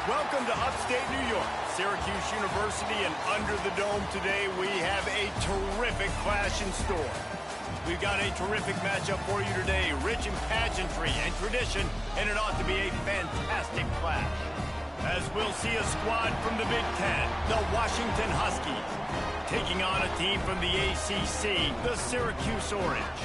Welcome to upstate New York, Syracuse University, and under the dome today we have a terrific clash in store. We've got a terrific matchup for you today, rich in pageantry and tradition, and it ought to be a fantastic clash. As we'll see a squad from the Big Ten, the Washington Huskies, taking on a team from the ACC, the Syracuse Orange.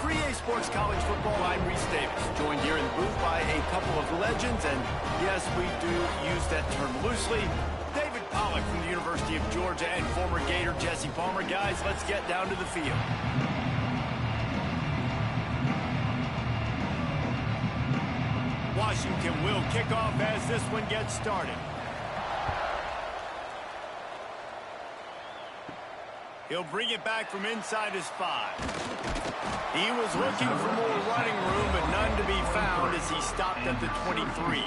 For EA Sports College Football, I'm Reese Davis, joined here in the booth by a couple of legends, and yes, we do use that term loosely. David Pollack from the University of Georgia and former Gator Jesse Palmer. Guys, let's get down to the field. Washington will kick off as this one gets started. He'll bring it back from inside his 5. He was looking for more running room, but none to be found as he stopped at the 23.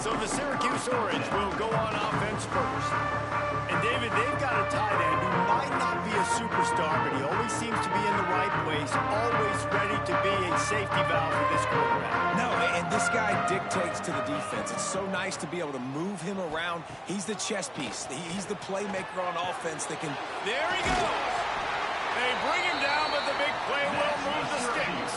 So the Syracuse Orange will go on offense first. And David, they've got a tight end who might not be a superstar, but he always seems to be in the right place, always ready to be a safety valve for this quarterback. No, and this guy dictates to the defense. It's so nice to be able to move him around. He's the chess piece. He's the playmaker on offense that can... There he goes! They bring him down, but the big play will move the sticks.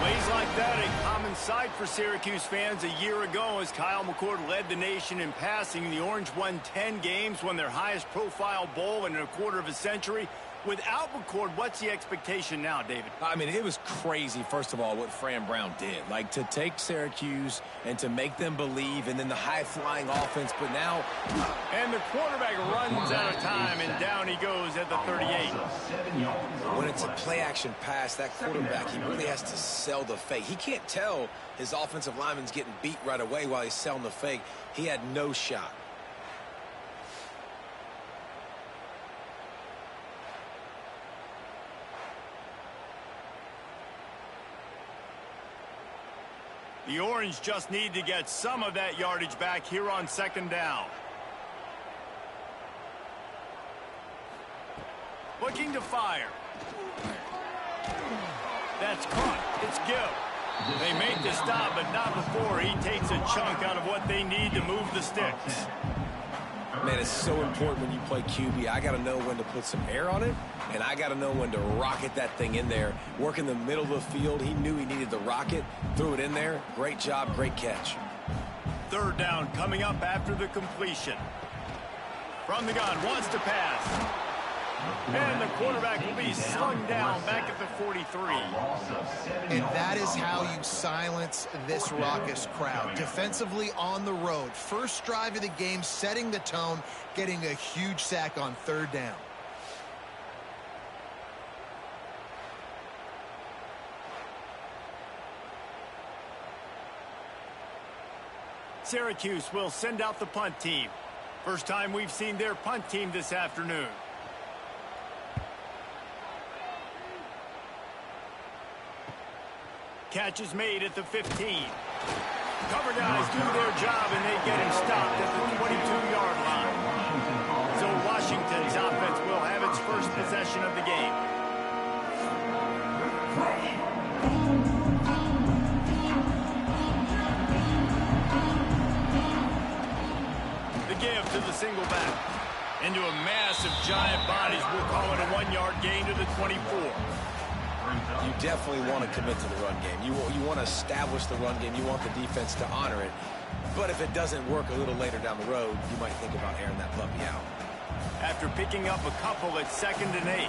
Plays like that, a common sight for Syracuse fans a year ago as Kyle McCord led the nation in passing. The Orange won 10 games, won their highest profile bowl in a quarter of a century. Without McCord, what's the expectation now, David? I mean, it was crazy, first of all, what Fran Brown did. Like, to take Syracuse and to make them believe, and then the high-flying offense, but now... And the quarterback runs out of time, and down he goes at the 38. When it's a play-action pass, that quarterback, he really has to sell the fake. He can't tell his offensive lineman's getting beat right away while he's selling the fake. He had no shot. The Orange just need to get some of that yardage back here on second down. Looking to fire. That's caught. It's Gill. They make the stop, but not before he takes a chunk out of what they need to move the sticks. Man, it's so important when you play QB. I got to know when to put some air on it, and I got to know when to rocket that thing in there. Work in the middle of the field. He knew he needed the rocket, threw it in there. Great job, great catch. Third down coming up after the completion. From the gun, wants to pass. And the quarterback will be slung down back at the 43. And that is how you silence this raucous crowd. Defensively on the road. First drive of the game, setting the tone, getting a huge sack on third down. Syracuse will send out the punt team. First time we've seen their punt team this afternoon. Catch is made at the 15. Cover guys do their job, and they get him stopped at the 22-yard line. So Washington's offense will have its first possession of the game. The give to the single back. Into a mass of giant bodies. We'll call it a 1-yard gain to the 24. You definitely want to commit to the run game. You want to establish the run game. You want the defense to honor it. But if it doesn't work a little later down the road, you might think about airing that puppy out. After picking up a couple at 2nd and 8.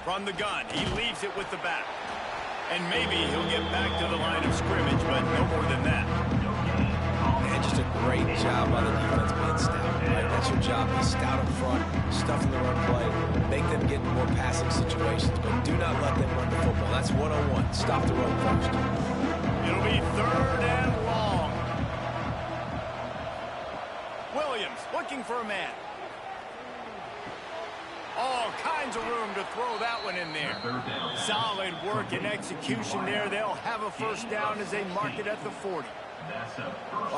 From the gun, he leaves it with the back. And maybe he'll get back to the line of scrimmage, but no more than that. And just a great job by the defense being stout. Right? That's your job. Be stout up front, stuff in the run play, make them get in more passing situations, but do not let them run the football. That's 101. Stop the run first. It'll be 3rd and long. Williams looking for a man. All kinds of room to throw that one in there. Solid work and execution there. They'll have a first down as they mark it at the 40.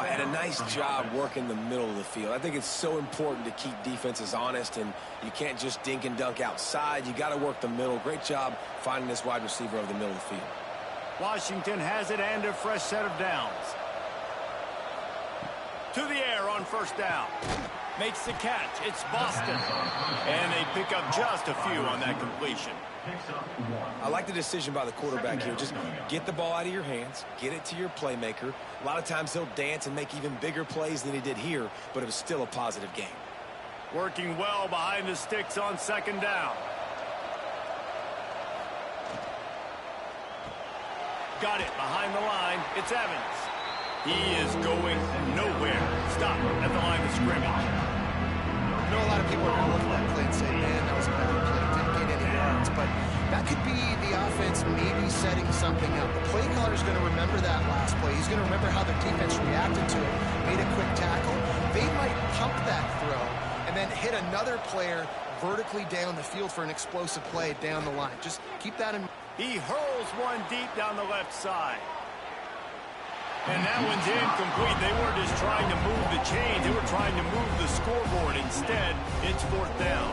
And a nice job working the middle of the field. I think it's so important to keep defenses honest, and you can't just dink and dunk outside. You got to work the middle. Great job finding this wide receiver over the middle of the field. Washington has it and a fresh set of downs. To the air on first down. Makes the catch. It's Boston. And they pick up just a few on that completion. I like the decision by the quarterback here. Just get the ball out of your hands, get it to your playmaker. A lot of times he'll dance and make even bigger plays than he did here, but it was still a positive game. Working well behind the sticks on second down. Got it behind the line. It's Evans. He is going nowhere. Stop at the line of scrimmage. I know a lot of people are going to look at that play and say, man, that was a bad play. Didn't get any yards. But that could be the offense maybe setting something up. The play caller is going to remember that last play. He's going to remember how the defense reacted to it, made a quick tackle. They might pump that throw and then hit another player vertically down the field for an explosive play down the line. Just keep that in mind. He hurls one deep down the left side. And that one's incomplete. They weren't just trying to move the chains. They were trying to move the scoreboard. Instead, it's fourth down.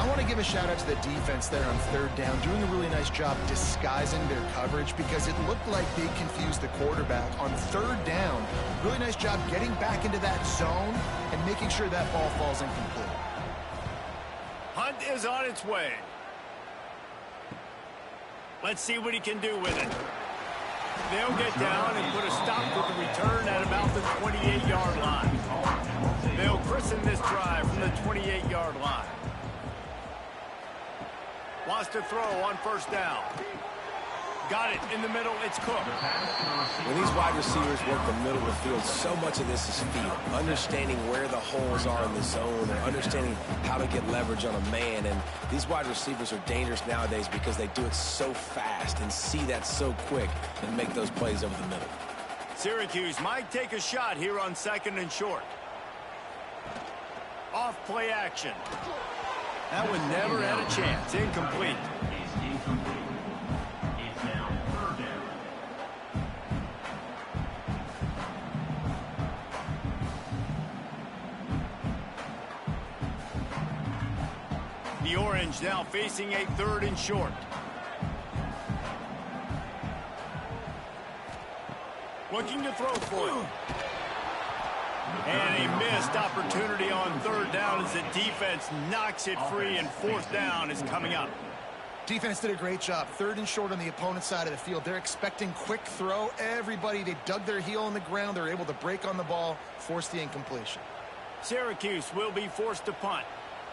I want to give a shout-out to the defense there on third down, doing a really nice job disguising their coverage because it looked like they confused the quarterback on third down. Really nice job getting back into that zone and making sure that ball falls incomplete. Hunt is on its way. Let's see what he can do with it. They'll get down and put a stop to the return at about the 28-yard line. They'll christen this drive from the 28-yard line. Wants to throw on first down. Got it in the middle. It's Cook. When these wide receivers work the middle of the field, so much of this is feel. Understanding where the holes are in the zone and understanding how to get leverage on a man. And these wide receivers are dangerous nowadays because they do it so fast and see that so quick and make those plays over the middle. Syracuse might take a shot here on second and short. Off play action. That one never had a chance. Incomplete. The Orange now facing a third and short. Looking to throw for it. And a missed opportunity on third down as the defense knocks it free, and fourth down is coming up. Defense did a great job. Third and short on the opponent's side of the field. They're expecting quick throw. Everybody, they dug their heel on the ground. They're able to break on the ball, force the incompletion. Syracuse will be forced to punt.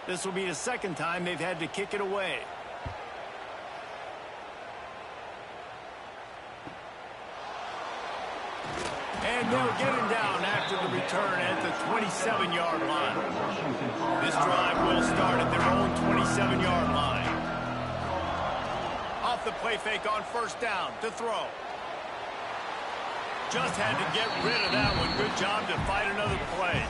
This will be the second time they've had to kick it away. And they'll get him down after the return at the 27-yard line. This drive will start at their own 27-yard line. Off the play fake on first down to throw. Just had to get rid of that one. Good job to fight another play.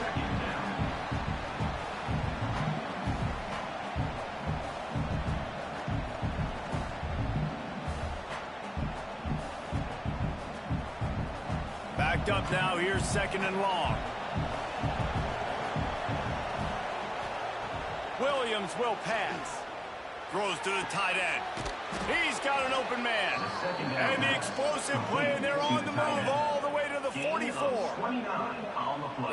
Backed up now. Here's second and long. Williams will pass. Throws to the tight end. He's got an open man. And the explosive play, and they're on the move all the way to the 44.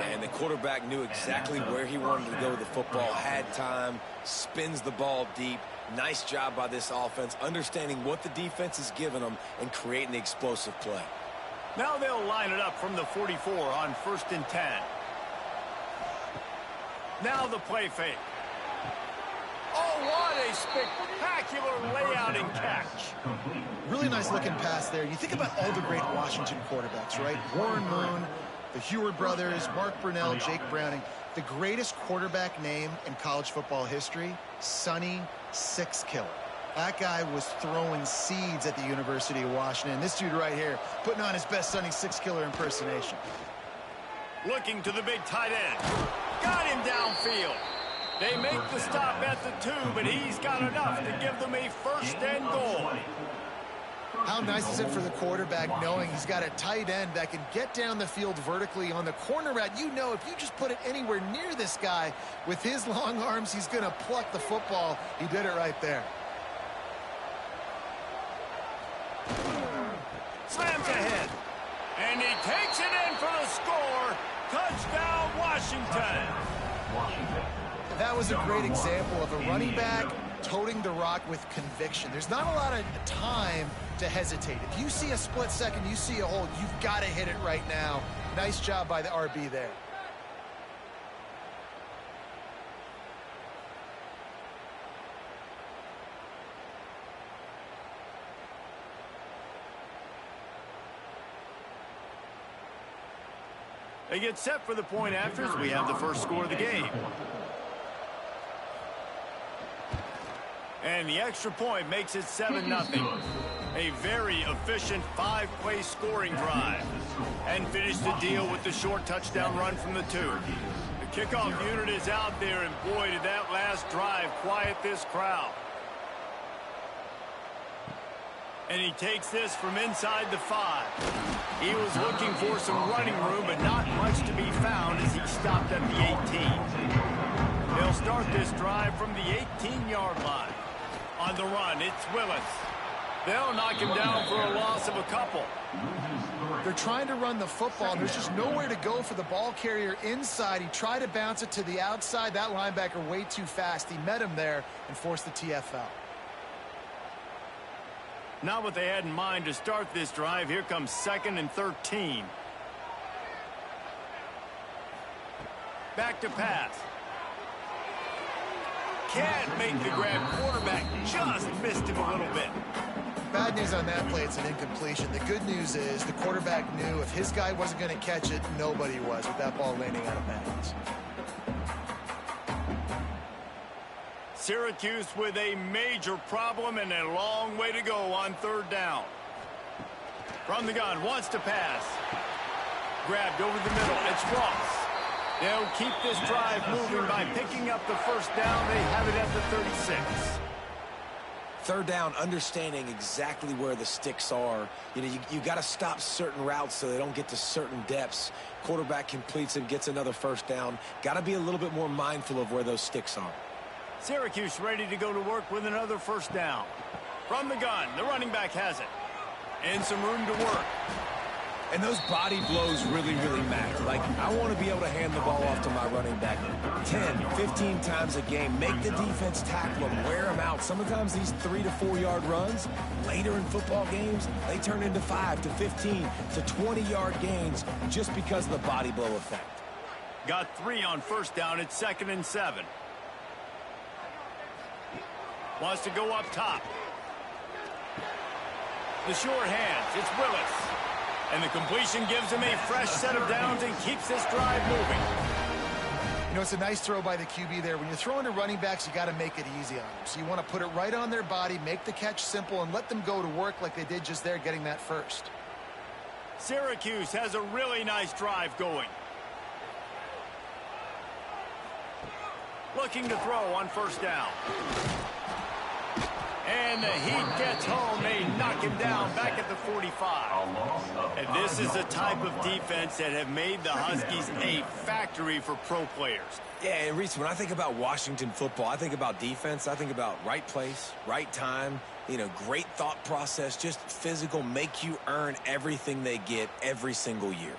And the quarterback knew exactly where he wanted to go with the football, had time, spins the ball deep. Nice job by this offense, understanding what the defense is giving them and creating the explosive play. Now they'll line it up from the 44 on first and 10. Now the play fake. Oh, what a spectacular layout and catch. Really nice looking pass there. You think about all the great Washington quarterbacks, right? Warren Moon, the Heward brothers, Mark Brunell, Jake Browning. The greatest quarterback name in college football history, Sonny Six Killer. That guy was throwing seeds at the University of Washington. This dude right here putting on his best Sonny Six Killer impersonation. Looking to the big tight end. Got him downfield. They make the stop at the 2, but he's got enough to give them a first and goal. How nice is it for the quarterback knowing he's got a tight end that can get down the field vertically on the corner route? You know, if you just put it anywhere near this guy with his long arms, he's going to pluck the football. He did it right there. slams ahead. And he takes it in for the score. Touchdown, Washington. That was a great example of a running back toting the rock with conviction. There's not a lot of time to hesitate. If you see a split second, you see a hole, you've got to hit it right now. Nice job by the RB there. They get set for the point afters. We have the first score of the game. And the extra point makes it 7-0. A very efficient 5-play scoring drive. And finish the deal with the short touchdown run from the 2. The kickoff unit is out there, and boy, did that last drive quiet this crowd. And he takes this from inside the 5. He was looking for some running room, but not much to be found as he stopped at the 18. They'll start this drive from the 18-yard line. On the run, it's Willis. They'll knock him down for a loss of a couple. They're trying to run the football, and there's just nowhere to go for the ball carrier inside. He tried to bounce it to the outside. That linebacker way too fast. He met him there and forced the TFL. Not what they had in mind to start this drive. Here comes 2nd and 13. Back to pass. Can't make the grab. Quarterback just missed him a little bit. Bad news on that play, it's an incompletion. The good news is the quarterback knew if his guy wasn't going to catch it, nobody was with that ball landing out of bounds. Syracuse with a major problem and a long way to go on 3rd down. From the gun, wants to pass. Grabbed over the middle. It's Ross. They'll keep this drive moving by picking up the first down. They have it at the 36. 3rd down, understanding exactly where the sticks are. You know, you got to stop certain routes so they don't get to certain depths. Quarterback completes and gets another first down. Got to be a little bit more mindful of where those sticks are. Syracuse ready to go to work with another first down. From the gun, the running back has it. And some room to work. And those body blows really, really matter. Like, I want to be able to hand the ball off to my running back 10, 15 times a game. Make the defense tackle them, wear them out. Sometimes these 3 to 4 yard runs, later in football games, they turn into 5 to 15 to 20 yard gains just because of the body blow effect. Got 3 on first down. It's 2nd and 7. Wants to go up top. The short hands. It's Willis. And the completion gives him a fresh set of downs and keeps this drive moving. You know, it's a nice throw by the QB there. When you're throwing to running backs, you got to make it easy on them. So you want to put it right on their body, make the catch simple, and let them go to work like they did just there, getting that first. Syracuse has a really nice drive going. Looking to throw on first down. And the heat gets home. They knock him down back at the 45. And this is the type of defense that have made the Huskies a factory for pro players. Yeah, and Reese, when I think about Washington football, I think about defense. I think about right place, right time, you know, great thought process, just physical, make you earn everything they get every single year.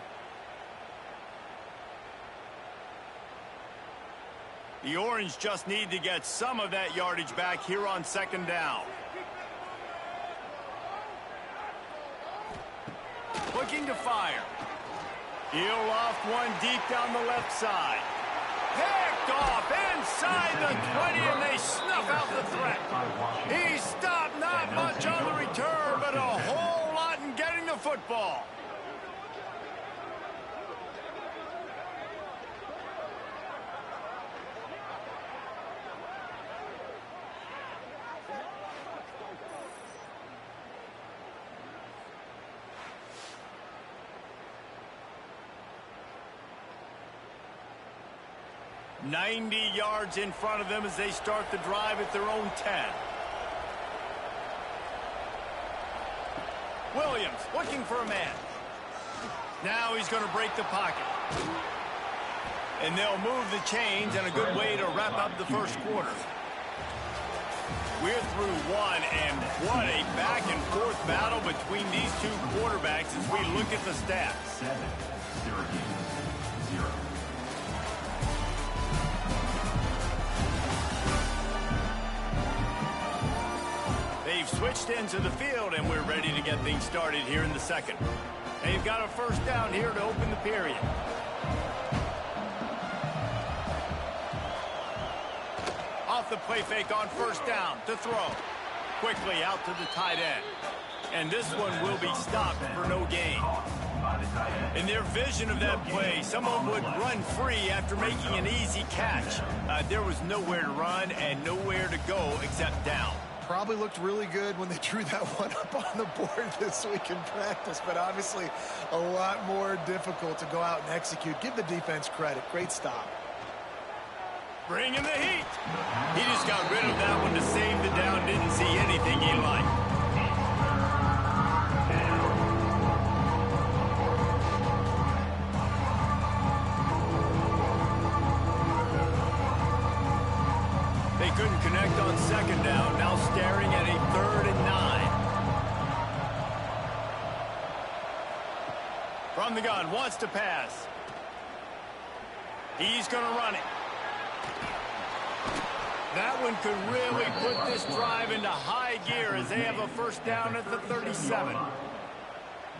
The Orange just need to get some of that yardage back here on 2nd down. Looking to fire. He'll loft one deep down the left side. Picked off inside the 20, and they snuff out the threat. He stopped not much on the return, but a whole lot in getting the football. .90 yards in front of them as they start the drive at their own 10. Williams looking for a man. Now he's going to break the pocket. And they'll move the chains, and a good way to wrap up the first quarter. We're through one, and what a back-and-forth battle between these two quarterbacks as we look at the stats. 7, Syracuse, 0. They've switched ends of the field, and we're ready to get things started here in the second. They've got a first down here to open the period. Off the play fake on first down to throw. Quickly out to the tight end. And this one will be stopped for no gain. In their vision of that play, someone would run free after making an easy catch. There was nowhere to run and nowhere to go except down. Probably looked really good when they drew that one up on the board this week in practice, but obviously a lot more difficult to go out and execute. Give the defense credit. Great stop. Bringing the heat. He just got rid of that one to save the down. Didn't see anything he liked. They couldn't connect on second down. Now staring at a 3rd and 9. From the gun, wants to pass. He's going to run it. That one could really put this drive into high gear as they have a first down at the 37.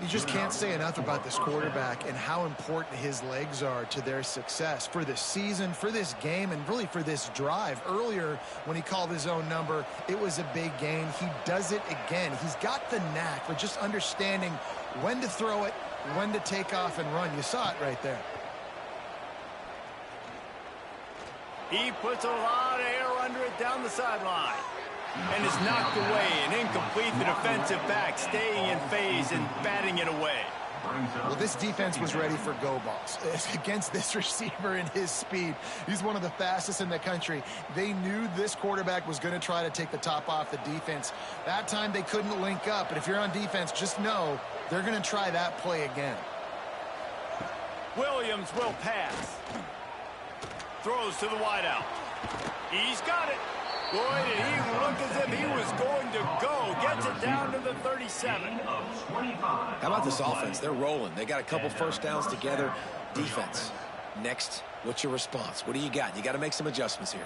You just can't say enough about this quarterback and how important his legs are to their success for this season, for this game, and really for this drive. Earlier, when he called his own number, it was a big gain. He does it again. He's got the knack for just understanding when to throw it, when to take off and run. You saw it right there. He puts a lot of air under it down the sideline. And is knocked away and incomplete. The defensive back staying in phase and batting it away. Well, this defense was ready for go balls against this receiver and his speed. He's one of the fastest in the country. They knew this quarterback was going to try to take the top off the defense. That time they couldn't link up, but if you're on defense, just know they're going to try that play again. Williams will pass. Throws to the wideout. He's got it. Boy, did he look as if he was going to go. Gets it down to the 37. How about this offense? They're rolling. They got a couple first downs together. Defense. Next, what's your response? What do you got? You got to make some adjustments here.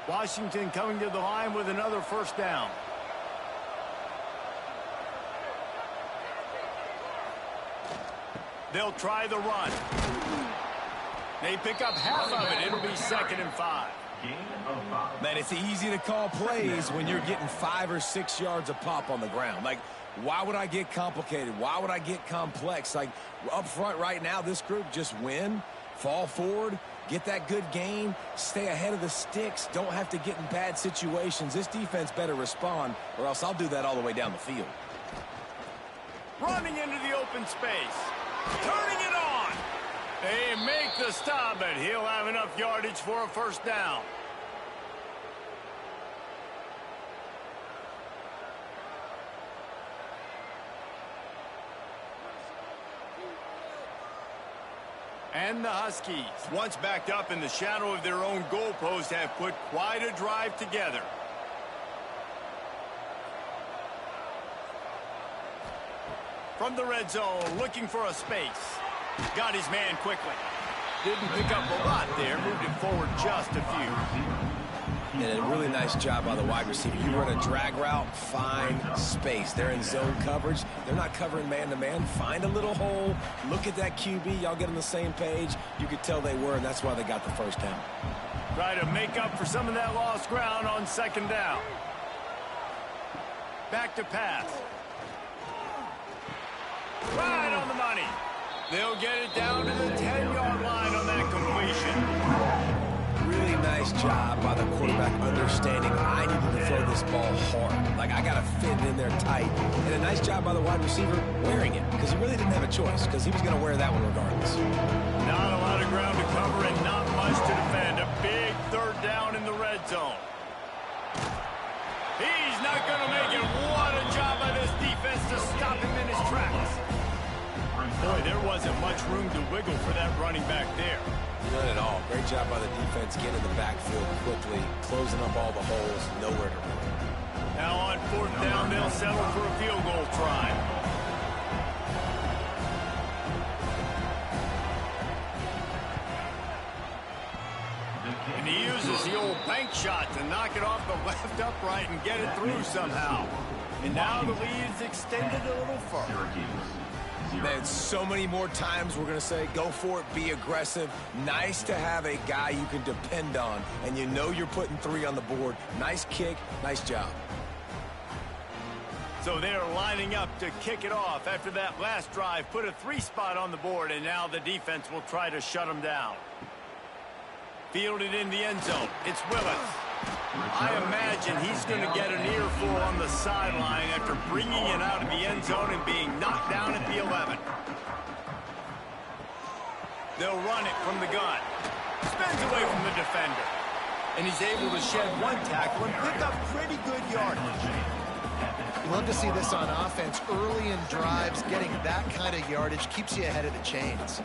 Washington coming to the line with another first down. They'll try the run. They pick up half of it. It'll be 2nd and 5. Man, it's easy to call plays when you're getting 5 or 6 yards of pop on the ground. Like, why would I get complicated? Why would I get complex? Like, up front right now, this group just win, fall forward, get that good gain, stay ahead of the sticks, don't have to get in bad situations. This defense better respond, or else I'll do that all the way down the field. Running into the open space. Turning it on. They make the stop, but he'll have enough yardage for a first down. And the Huskies, once backed up in the shadow of their own goalpost, have put quite a drive together. From the red zone, looking for a space. Got his man quickly. Didn't pick up a lot there. Moved it forward just a few. And a really nice job by the wide receiver. You run a drag route, find space. They're in zone coverage. They're not covering man-to-man. Find a little hole. Look at that QB. Y'all get on the same page. You could tell they were, and that's why they got the first down. Try to make up for some of that lost ground on 2nd down. Back to pass. Right on the money. They'll get it down to the 10-yard line on that completion. Really nice job by the quarterback understanding I needed to throw this ball hard. Like, I got to fit it in there tight. And a nice job by the wide receiver wearing it, because he really didn't have a choice, because he was going to wear that one regardless. Not a lot of ground to cover and not much to defend. A big 3rd down in the red zone. He's not going to make it. What a job by this defense to stop him in his tracks. Boy, there wasn't much room to wiggle for that running back there. None at all. Great job by the defense getting the backfield quickly, closing up all the holes, nowhere to run. Now on 4th down, they'll settle for a field goal try. And he uses the old bank shot to knock it off the left upright and get it through somehow. And now the lead's extended a little further. Man, so many more times we're going to say, go for it, be aggressive. Nice to have a guy you can depend on, and you know you're putting 3 on the board. Nice kick, nice job. So they're lining up to kick it off after that last drive. Put a 3 spot on the board, and now the defense will try to shut them down. Fielded in the end zone. It's Willis. I imagine he's going to get an earful on the sideline after bringing it out of the end zone and being knocked down at the 11. They'll run it from the gun. Spins away from the defender. And he's able to shed 1 tackle and pick up pretty good yardage. You love to see this on offense. Early in drives, getting that kind of yardage keeps you ahead of the chains.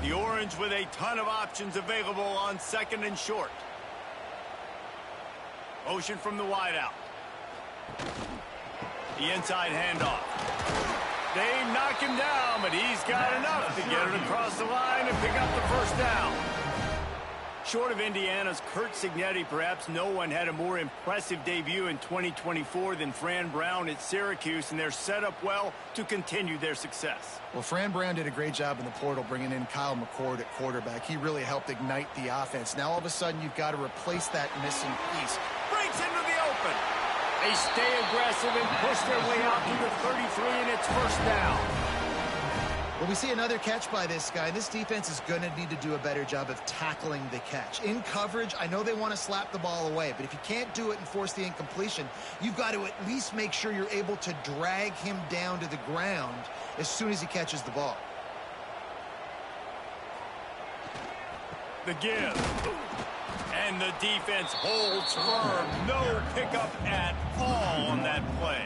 The Orange with a ton of options available on 2nd and short. Motion from the wideout. The inside handoff. They knock him down, but he's got enough to get it across the line and pick up the 1st down. Short of Indiana's Curt Cignetti, perhaps no one had a more impressive debut in 2024 than Fran Brown at Syracuse, and they're set up well to continue their success. Well, Fran Brown did a great job in the portal bringing in Kyle McCord at quarterback. He really helped ignite the offense. Now all of a sudden you've got to replace that missing piece. Breaks into the open. They stay aggressive and push their way out to the 33, and it's 1st down. Well, we see another catch by this guy. This defense is going to need to do a better job of tackling the catch. In coverage, I know they want to slap the ball away, but if you can't do it and force the incompletion, you've got to at least make sure you're able to drag him down to the ground as soon as he catches the ball. The give. And the defense holds firm. No pickup at all on that play.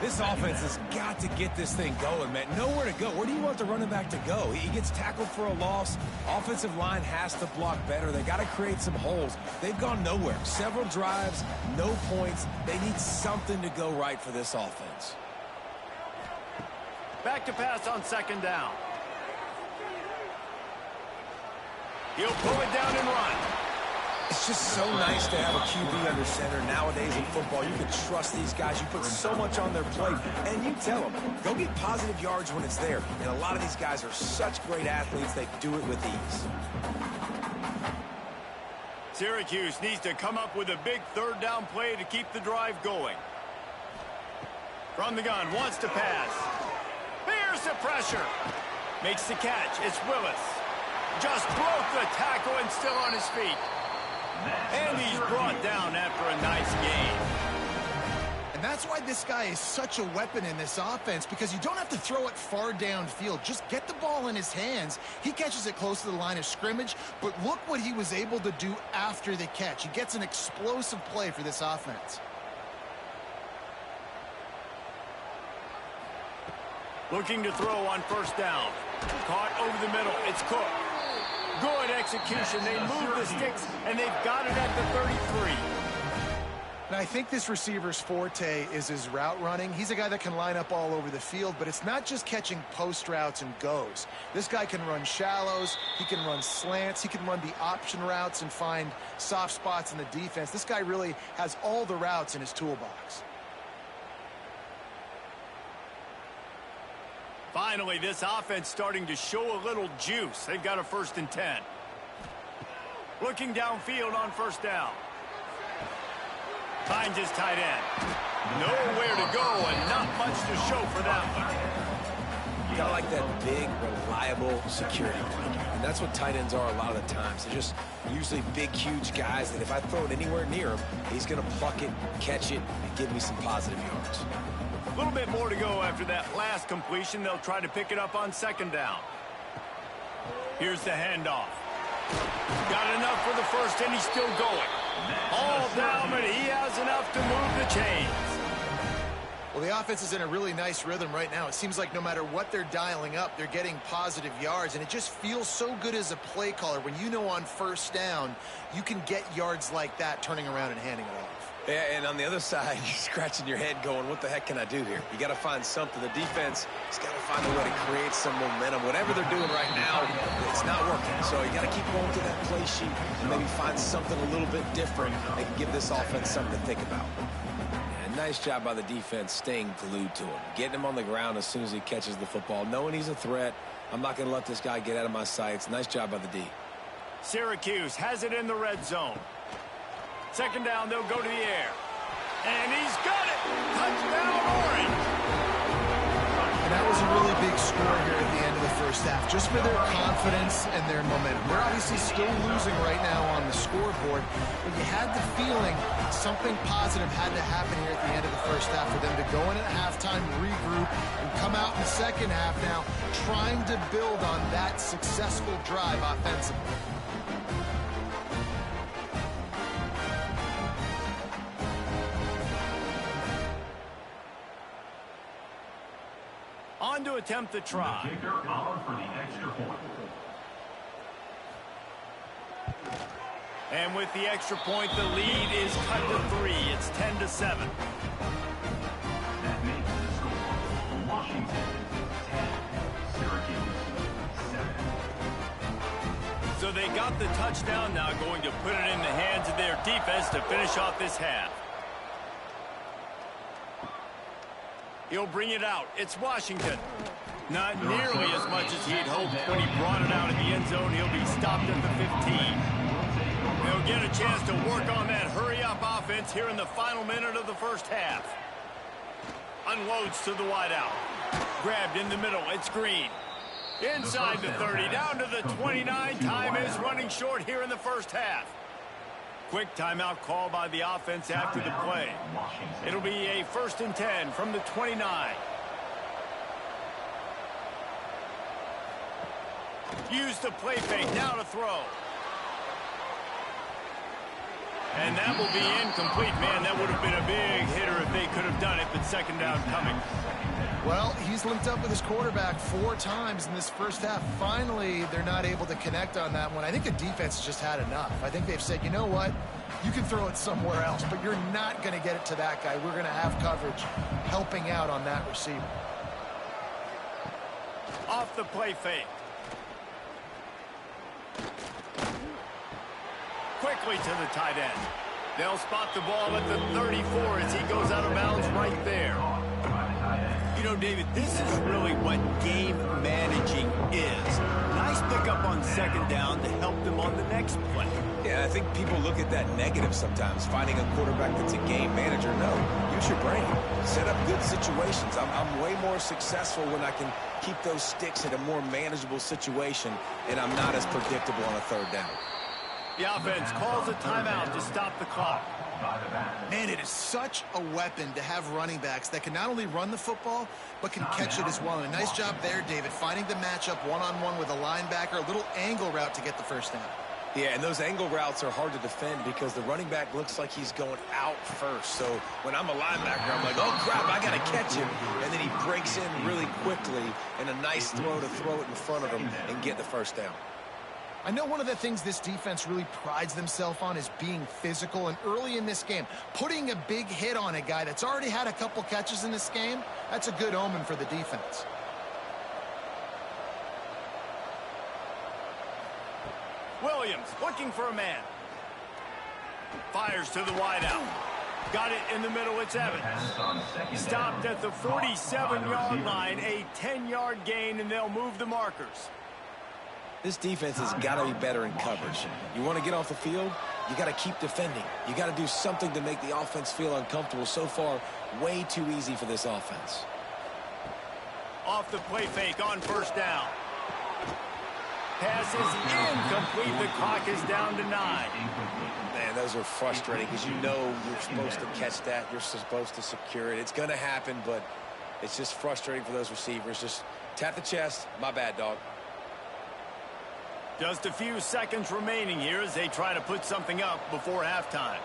This offense has got to get this thing going, man. Nowhere to go. Where do you want the running back to go? He gets tackled for a loss. Offensive line has to block better. They got to create some holes. They've gone nowhere. Several drives, no points. They need something to go right for this offense. Back to pass on 2nd down. He'll pull it down and run. It's just so nice to have a QB under center. Nowadays in football, you can trust these guys. You put so much on their plate, and you tell them, go get positive yards when it's there. And a lot of these guys are such great athletes, they do it with ease. Syracuse needs to come up with a big 3rd down play to keep the drive going. From the gun, wants to pass. Here's the pressure. Makes the catch. It's Willis. Just broke the tackle and still on his feet. And he's brought down after a nice gain. And that's why this guy is such a weapon in this offense, because you don't have to throw it far downfield. Just get the ball in his hands. He catches it close to the line of scrimmage, but look what he was able to do after the catch. He gets an explosive play for this offense. Looking to throw on 1st down. Caught over the middle. It's Cook. Good execution. They move the sticks, and they've got it at the 33. And I think this receiver's forte is his route running. He's a guy that can line up all over the field, but it's not just catching post routes and goes. This guy can run shallows. He can run slants. He can run the option routes and find soft spots in the defense. This guy really has all the routes in his toolbox. Finally, this offense starting to show a little juice. They've got a 1st and 10. Looking downfield on 1st down. Finds his tight end. Nowhere to go and not much to show for that one. You gotta like that big, reliable security blanket. And that's what tight ends are a lot of the times. They're just usually big, huge guys that if I throw it anywhere near him, he's gonna pluck it, catch it, and give me some positive yards. A little bit more to go after that last completion. They'll try to pick it up on 2nd down. Here's the handoff. Got enough for the 1st, and he's still going. All down, but he has enough to move the chains. Well, the offense is in a really nice rhythm right now. It seems like no matter what they're dialing up, they're getting positive yards, and it just feels so good as a play caller when you know on first down you can get yards like that turning around and handing it off. Yeah, and on the other side, you're scratching your head going, what the heck can I do here? You got to find something. The defense has got to find a way to create some momentum. Whatever they're doing right now, it's not working. So you got to keep going to that play sheet and maybe find something a little bit different that can give this offense something to think about. And nice job by the defense staying glued to him, getting him on the ground as soon as he catches the football, knowing he's a threat. I'm not going to let this guy get out of my sights. Nice job by the D. Syracuse has it in the red zone. Second down, they'll go to the air. And he's got it! Touchdown, Orange! And that was a really big score here at the end of the first half, just for their confidence and their momentum. They're obviously still losing right now on the scoreboard, but you had the feeling something positive had to happen here at the end of the first half for them to go in at halftime, regroup, and come out in the second half now trying to build on that successful drive offensively. On to attempt the try. Kicker out for the extra point. And with the extra point, the lead is cut to 3. It's 10-7. That makes the score Washington 10, Syracuse 7. So they got the touchdown, now going to put it in the hands of their defense to finish off this half. He'll bring it out. It's Washington. Not nearly as much as he'd hoped when he brought it out in the end zone. He'll be stopped at the 15. They'll get a chance to work on that hurry-up offense here in the final minute of the first half. Unloads to the wideout. Grabbed in the middle. It's Green. Inside the 30, down to the 29. Time is running short here in the first half. Quick timeout call by the offense after the play. It'll be a 1st and 10 from the 29. Use the play fake, now to throw. And that will be incomplete. Man, that would have been a big hitter if they could have done it, but second down coming. Well, he's linked up with his quarterback 4 times in this first half. Finally, they're not able to connect on that one. I think the defense has just had enough. I think they've said, you know what? You can throw it somewhere else, but you're not going to get it to that guy. We're going to have coverage helping out on that receiver. Off the play fake. Quickly to the tight end. They'll spot the ball at the 34 as he goes out of bounds right there. You know, David, this is really what game managing is. Nice pickup on second down to help them on the next play. Yeah, I think people look at that negative sometimes, finding a quarterback that's a game manager. No, use your brain. Set up good situations. I'm way more successful when I can keep those sticks in a more manageable situation, and I'm not as predictable on a third down. The offense calls a timeout to stop the clock. Man, it is such a weapon to have running backs that can not only run the football, but can catch it as well. And a nice job there, David, finding the matchup one-on-one with a linebacker, a little angle route to get the first down. Yeah, and those angle routes are hard to defend because the running back looks like he's going out first. So when I'm a linebacker, I'm like, oh, crap, I got to catch him. And then he breaks in really quickly, and a nice throw to throw it in front of him and get the first down. I know one of the things this defense really prides themselves on is being physical, and early in this game, putting a big hit on a guy that's already had a couple catches in this game, that's a good omen for the defense. Williams looking for a man. Fires to the wideout. Got it in the middle, it's Evans. Stopped at the 47-yard line, a 10-yard gain, and they'll move the markers. This defense has got to be better in coverage. You want to get off the field, you got to keep defending. You got to do something to make the offense feel uncomfortable. So far, way too easy for this offense. Off the play fake on first down. Pass is incomplete. The clock is down to 9. Man, those are frustrating because you know you're supposed to catch that. You're supposed to secure it. It's going to happen, but it's just frustrating for those receivers. Just tap the chest. My bad, dog. Just a few seconds remaining here as they try to put something up before halftime.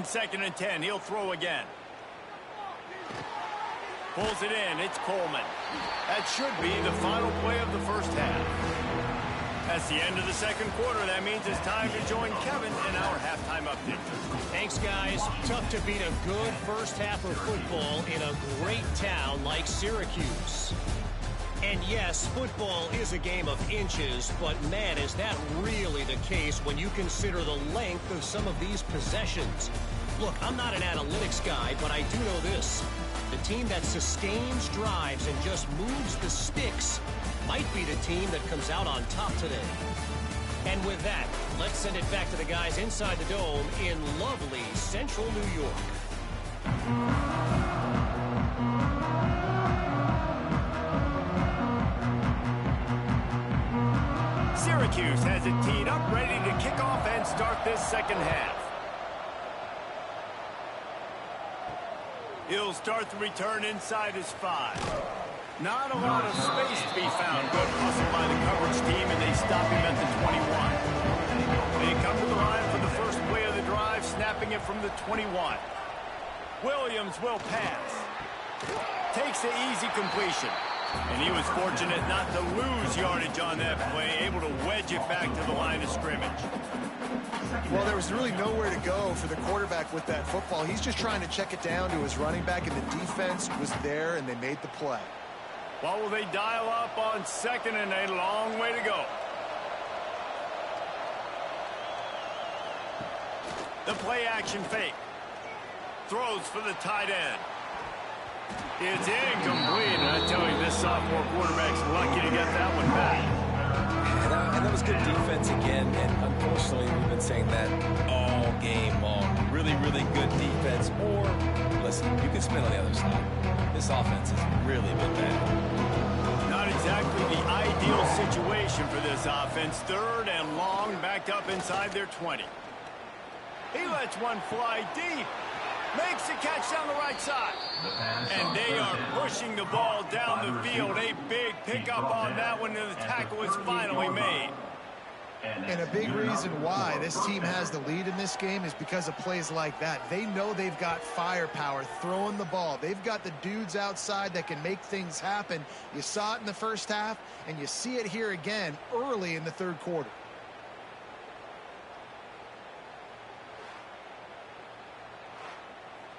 Second and 10. He'll throw again. Pulls it in. It's Coleman. That should be the final play of the first half. That's the end of the second quarter. That means it's time to join Kevin in our halftime update. Thanks, guys. Tough to beat a good first half of football in a great town like Syracuse. And yes, football is a game of inches, but man, is that really the case when you consider the length of some of these possessions. Look, I'm not an analytics guy, but I do know this. The team that sustains drives and just moves the sticks might be the team that comes out on top today. And with that, let's send it back to the guys inside the dome in lovely central New York. Syracuse has it teed up, ready to kick off and start this second half. He'll start the return inside his 5. Not a lot of space to be found. Good hustle by the coverage team, and they stop him at the 21. They come to the line for the first play of the drive, snapping it from the 21. Williams will pass. Takes the easy completion. And he was fortunate not to lose yardage on that play, able to wedge it back to the line of scrimmage. Well, there was really nowhere to go for the quarterback with that football. He's just trying to check it down to his running back, and the defense was there, and they made the play. What will they dial up on second and a long way to go? The play action fake. Throws for the tight end. It's incomplete, and I tell you, this sophomore quarterback's lucky to get that one back. And that was good defense again, and unfortunately, we've been saying that all game long. Really, really good defense, or, listen, you can spin on the other side. This offense has really been bad. Not exactly the ideal situation for this offense. Third and long, backed up inside their 20. He lets one fly deep. Makes the catch down the right side. And they are pushing the ball down the field. A big pickup on that one, and the tackle is finally made. And a big reason why this team has the lead in this game is because of plays like that. They know they've got firepower throwing the ball. They've got the dudes outside that can make things happen. You saw it in the first half, and you see it here again early in the third quarter.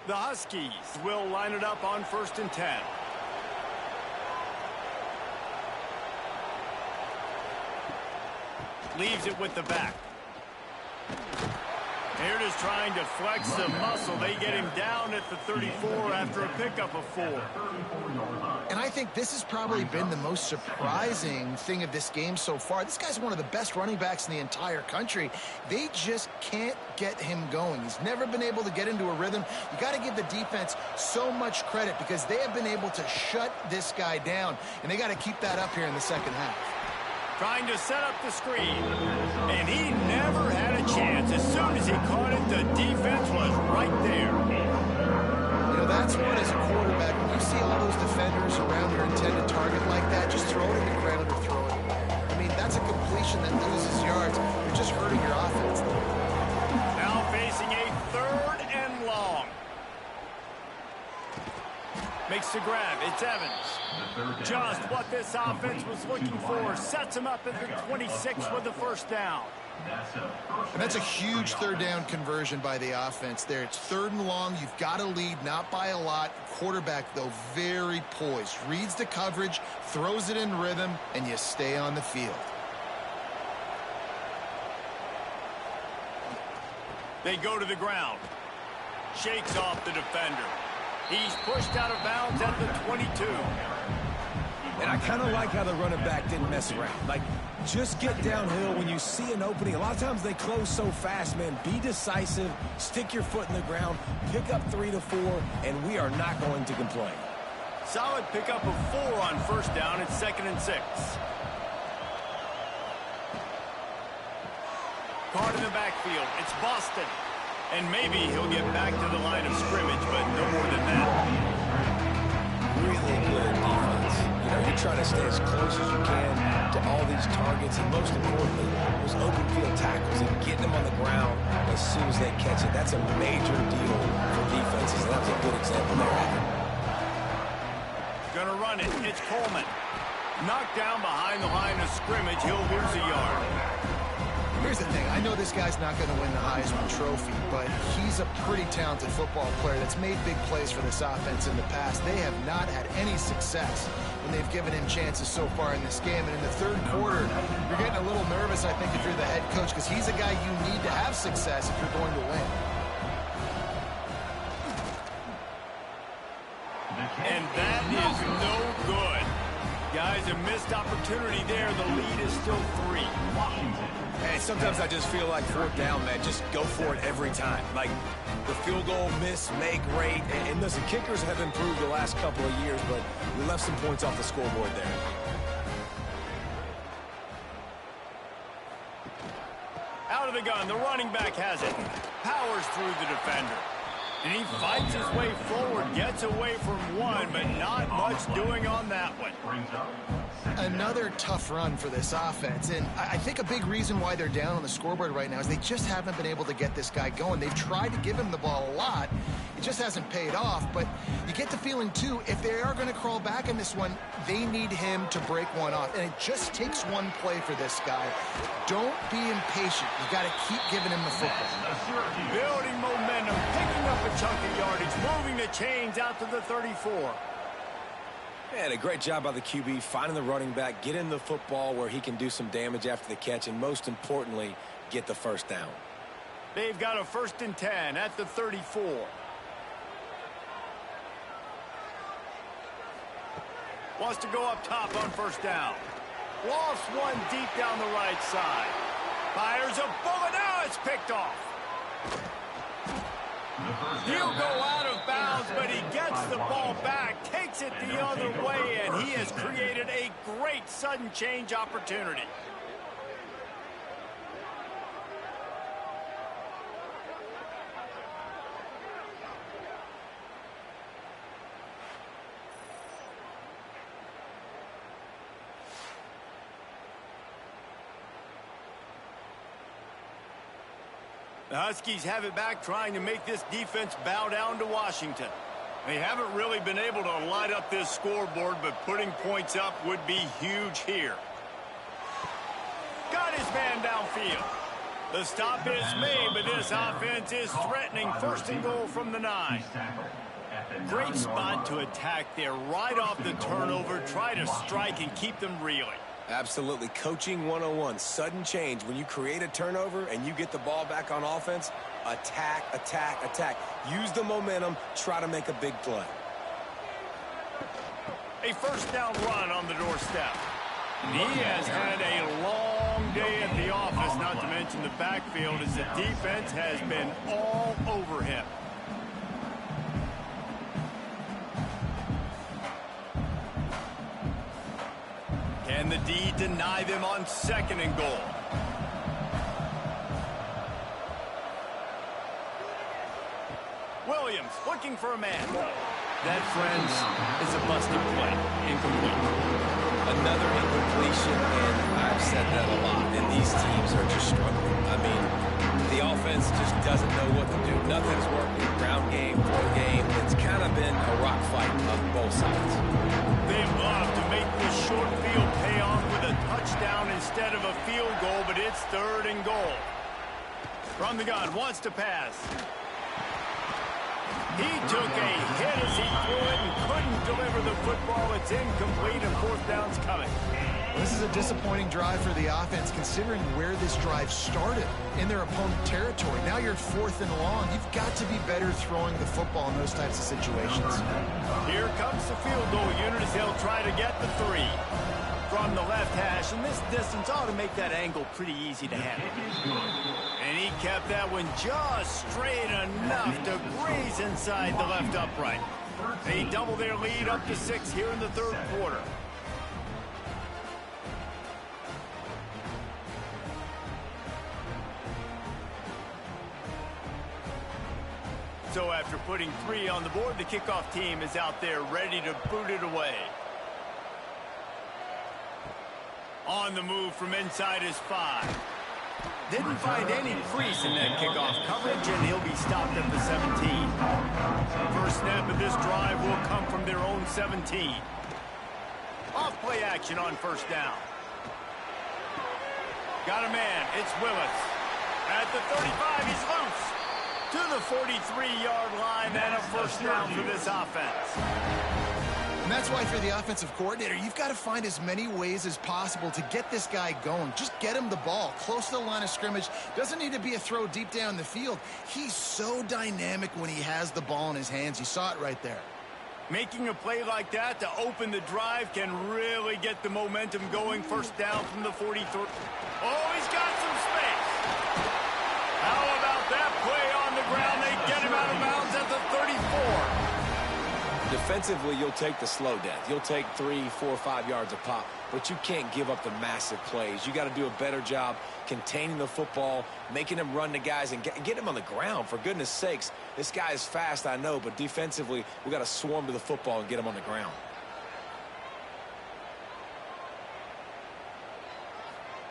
The Huskies will line it up on 1st and 10. Leaves it with the back. Here it is trying to flex the muscle. They get him down at the 34 after a pickup of 4. And I think this has probably been the most surprising thing of this game so far. This guy's one of the best running backs in the entire country. They just can't get him going. He's never been able to get into a rhythm. You got to give the defense so much credit because they have been able to shut this guy down, and they got to keep that up here in the second half. Trying to set up the screen, and he never had a chance. As soon as he caught it, the defense was right there. You know, that's what, as a quarterback, when you see all those defenders around your intended target like that, just throw it in the ground or throw it. I mean, that's a completion that loses yards. You're just hurting your offense. Now facing a 3rd and long. Makes the grab. It's Evans. Just what this offense was looking for. Sets him up at the 26 with the first down. And that's a huge 3rd down conversion by the offense there. It's 3rd and long. You've got to lead, not by a lot. Quarterback, though, very poised. Reads the coverage, throws it in rhythm, and you stay on the field. They go to the ground. Shakes off the defender. He's pushed out of bounds at the 22. And I kind of like how the running back didn't mess around. Like, just get downhill when you see an opening. A lot of times they close so fast, man. Be decisive, stick your foot in the ground, pick up 3 to 4, and we are not going to complain. Solid pickup of 4 on 1st down. It's 2nd and 6. Caught in the backfield. It's Boston. And maybe he'll get back to the line of scrimmage, but no more than that. Really good defense. You know, you're trying to stay as close as you can to all these targets, and most importantly, those open field tackles and getting them on the ground as soon as they catch it. That's a major deal for defenses, and that was a good example there of it. Gonna run it. It's Coleman. Knocked down behind the line of scrimmage. He'll lose a yard. Here's the thing. I know this guy's not going to win the Heisman Trophy, but he's a pretty talented football player that's made big plays for this offense in the past. They have not had any success when they've given him chances so far in this game. And in the third quarter, you're getting a little nervous, I think, if you're the head coach, because he's a guy you need to have success if you're going to win. And that is no good. Guys, a missed opportunity there. The lead is still 3. Hey, sometimes I just feel like fourth down, man. Just go for it every time. Like the field goal miss, make rate. And listen, kickers have improved the last couple of years, but we left some points off the scoreboard there. Out of the gun, the running back has it. Powers through the defender. And he fights his way forward, gets away from one, but not much doing on that one. Another tough run for this offense, and I think a big reason why they're down on the scoreboard right now is they just haven't been able to get this guy going. They've tried to give him the ball a lot. It just hasn't paid off, but you get the feeling, too, if they are going to crawl back in this one, they need him to break one off, and it just takes one play for this guy. Don't be impatient. You've got to keep giving him the football. Building momentum, picking up a chunk of yardage, moving the chains out to the 34. Man, a great job by the QB, finding the running back, getting the football where he can do some damage after the catch, and most importantly, get the first down. They've got a 1st and 10 at the 34. Wants to go up top on 1st down. Lost one deep down the right side. Fires a bullet. Now it's picked off. He'll go out of bounds, but he gets the ball back, takes it the other way, and he has created a great sudden change opportunity. The Huskies have it back, trying to make this defense bow down to Washington. They haven't really been able to light up this scoreboard, but putting points up would be huge here. Got his man downfield. The stop is made, but this offense is threatening 1st and goal from the 9. Great spot to attack there, right off the turnover. Try to strike and keep them reeling. Absolutely. Coaching 101. Sudden change. When you create a turnover and you get the ball back on offense, attack, attack, attack. Use the momentum. Try to make a big play. A 1st down run on the doorstep. He has had a long day at the office, not to mention the backfield, as the defense has been all over him. Can the D deny them on 2nd and goal? Williams looking for a man. That, friends, is a busted play. Incomplete. Another incompletion, and I've said that a lot, and these teams are just struggling. I mean, the offense just doesn't know what to do. Nothing's working. Ground game, throw game. It's kind of been a rock fight on both sides. They'd love to make this short field pay off with a touchdown instead of a field goal, but it's 3rd and goal. From the gun, wants to pass. He took a hit as he threw it and couldn't deliver the football. It's incomplete, and 4th down's coming. This is a disappointing drive for the offense, considering where this drive started, in their opponent territory. Now you're 4th and long. You've got to be better throwing the football in those types of situations. Here comes the field goal unit as they'll try to get the 3. From the left hash, and this distance ought to make that angle pretty easy to handle. And he kept that one just straight enough to graze inside the left upright. They double their lead up to 6 here in the 3rd quarter. So after putting 3 on the board, the kickoff team is out there ready to boot it away. On the move from inside his 5. Didn't find any crease in that kickoff coverage, and he'll be stopped at the 17. First snap of this drive will come from their own 17. Off play action on first down. Got a man. It's Willis. At the 35, he's loose. To the 43-yard line, and a first down for this offense. And that's why, for the offensive coordinator, you've got to find as many ways as possible to get this guy going. Just get him the ball close to the line of scrimmage. Doesn't need to be a throw deep down the field. He's so dynamic when he has the ball in his hands. You saw it right there. Making a play like that to open the drive can really get the momentum going. First down from the 43. Oh, he's got some space. How about that play on the ground? They get him out of bounds at the 34. Defensively, you'll take the slow death. You'll take 3, 4, 5 yards a pop, but you can't give up the massive plays. You got to do a better job containing the football, making him run the guys, and get him on the ground. For goodness sakes, this guy is fast, I know, but defensively, we got to swarm to the football and get him on the ground.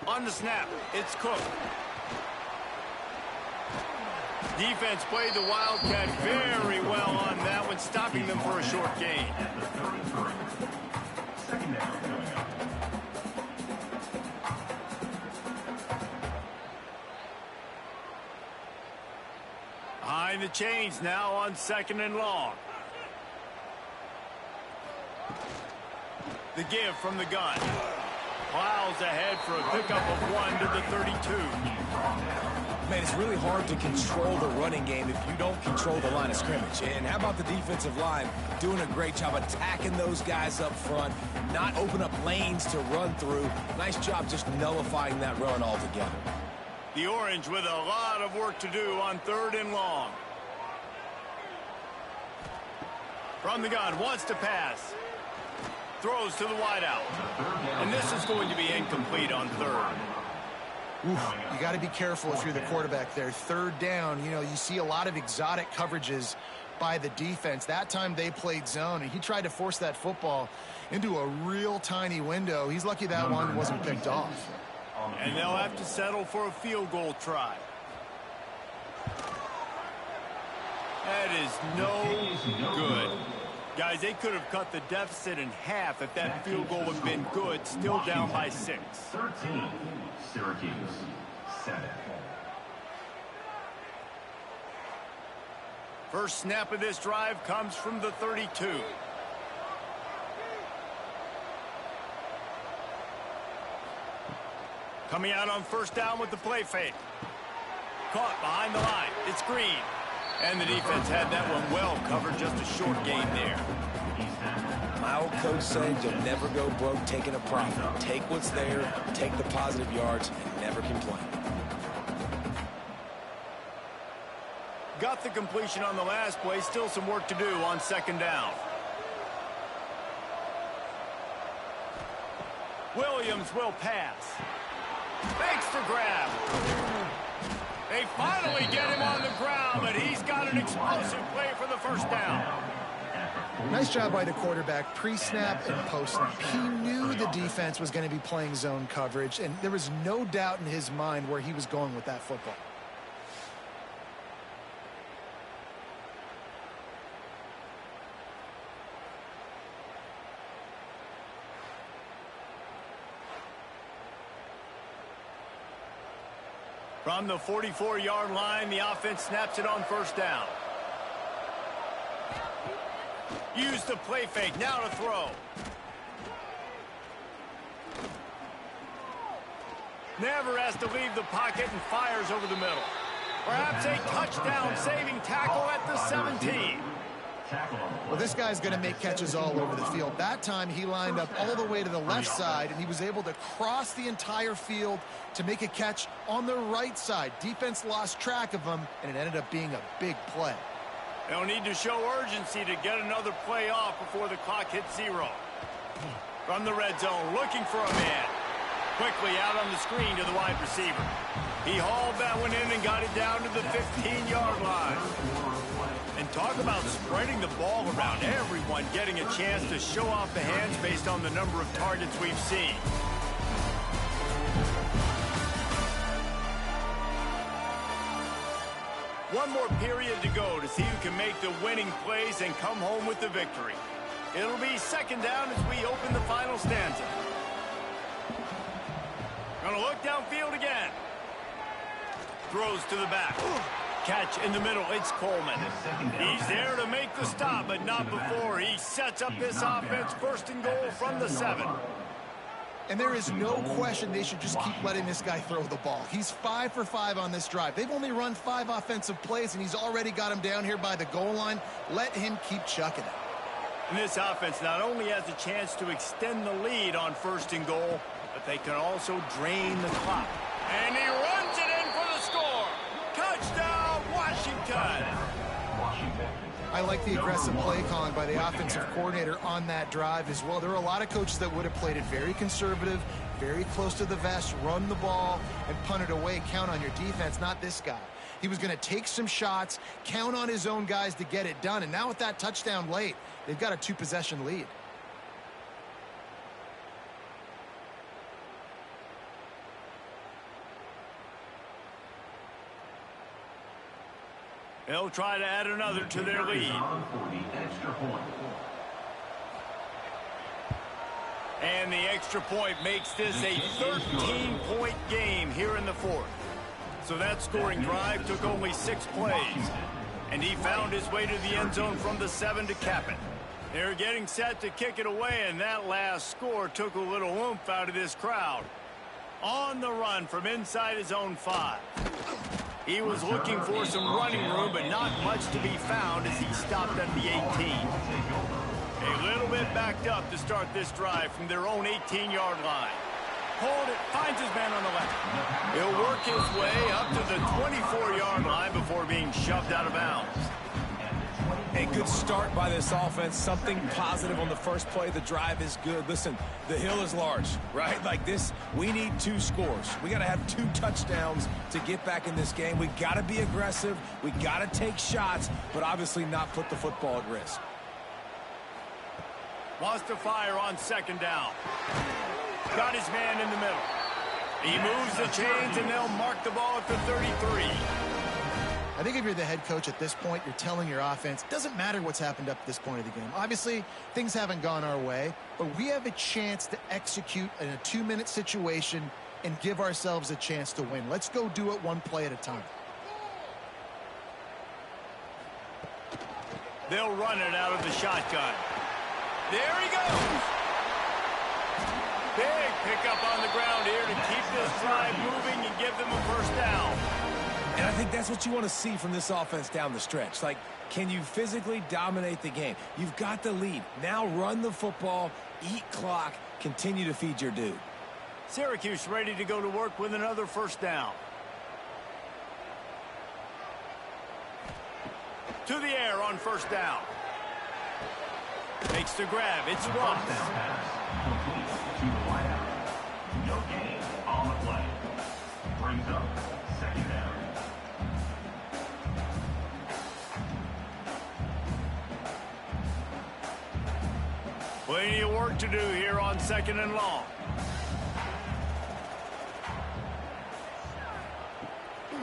On the snap, it's Cook. Defense played the Wildcat very well on that one, stopping them for a short gain. Behind the chains now on 2nd and long. The give from the gun. Plows ahead for a pickup of 1 to the 32. Man, it's really hard to control the running game if you don't control the line of scrimmage. And how about the defensive line doing a great job attacking those guys up front, not open up lanes to run through. Nice job just nullifying that run altogether. The Orange with a lot of work to do on 3rd and long. From the gun, wants to pass. Throws to the wideout. And this is going to be incomplete on 3rd. Oof, you got to be careful if you're the quarterback there. 3rd down, you know, you see a lot of exotic coverages by the defense. That time they played zone, and he tried to force that football into a real tiny window. He's lucky that one wasn't picked off. And they'll have to settle for a field goal try. That is no good. Guys, they could have cut the deficit in half if that field goal had been good. Still down by 6. 13, Syracuse, 7. First snap of this drive comes from the 32. Coming out on first down with the play fake. Caught behind the line. It's Green. And the defense had that one well covered. Just a short gain there. My old coach said you'll never go broke taking a profit. Take what's there, take the positive yards, and never complain. Got the completion on the last play. Still some work to do on 2nd down. Williams will pass. Thanks for grab. They finally get him on the ground, but he's got an explosive play for the first down. Nice job by the quarterback, pre-snap and post-snap. He knew the defense was going to be playing zone coverage, and there was no doubt in his mind where he was going with that football. From the 44-yard line, the offense snaps it on first down. Use the play fake, now to throw. Never has to leave the pocket and fires over the middle. Perhaps a touchdown-saving tackle at the 17. Well, this guy's going to make catches all over the field. That time, he lined up all the way to the left side, and he was able to cross the entire field to make a catch on the right side. Defense lost track of him, and it ended up being a big play. They'll need to show urgency to get another play off before the clock hits 0. From the red zone, looking for a man. Quickly out on the screen to the wide receiver. He hauled that one in and got it down to the 15-yard line. And talk about spreading the ball around. Everyone getting a chance to show off the hands based on the number of targets we've seen. One more period to go to see who can make the winning plays and come home with the victory. It'll be second down as we open the final stanza. Gonna look downfield again. Throws to the back. Catch in the middle. It's Coleman. He's there to make the stop, but not before. He sets up this offense first and goal from the 7. And there is no question they should just keep letting this guy throw the ball. He's 5 for 5 on this drive. They've only run 5 offensive plays, and he's already got him down here by the goal line. Let him keep chucking it. And this offense not only has a chance to extend the lead on first and goal, but they can also drain the clock. And he runs it in for the score. Touchdown, Washington. I like the aggressive play calling by the offensive coordinator on that drive as well. There are a lot of coaches that would have played it very conservative, very close to the vest, run the ball, and punt it away. Count on your defense, not this guy. He was going to take some shots, count on his own guys to get it done. And now with that touchdown late, they've got a 2-possession lead. They'll try to add another to their lead. And the extra point makes this a 13-point game here in the 4th. So that scoring drive took only 6 plays. And he found his way to the end zone from the 7 to cap it. They're getting set to kick it away, and that last score took a little oomph out of this crowd. On the run from inside his own 5. He was looking for some running room, but not much to be found as he stopped at the 18. A little bit backed up to start this drive from their own 18-yard line. Hold it, finds his man on the left. He'll work his way up to the 24-yard line before being shoved out of bounds. A good start by this offense. Something positive on the first play. The drive is good. Listen, the hill is large, right? Like this, we need 2 scores. We got to have 2 touchdowns to get back in this game. We got to be aggressive. We got to take shots, but obviously not put the football at risk. Wants to fire on second down. Got his man in the middle. He moves the chains, and they'll mark the ball at the 33. I think if you're the head coach at this point, you're telling your offense, it doesn't matter what's happened up to this point of the game. Obviously, things haven't gone our way, but we have a chance to execute in a 2-minute situation and give ourselves a chance to win. Let's go do it one play at a time. They'll run it out of the shotgun. There he goes. Big pickup on the ground here to keep this drive moving and give them a first down. And I think that's what you want to see from this offense down the stretch. Like, can you physically dominate the game? You've got the lead. Now run the football, eat clock, continue to feed your dude. Syracuse ready to go to work with another first down. To the air on first down. Makes the grab. It's Ross. Complete to the wideout. No gain on the play. Brings up second down. Plenty of work to do here on second and long.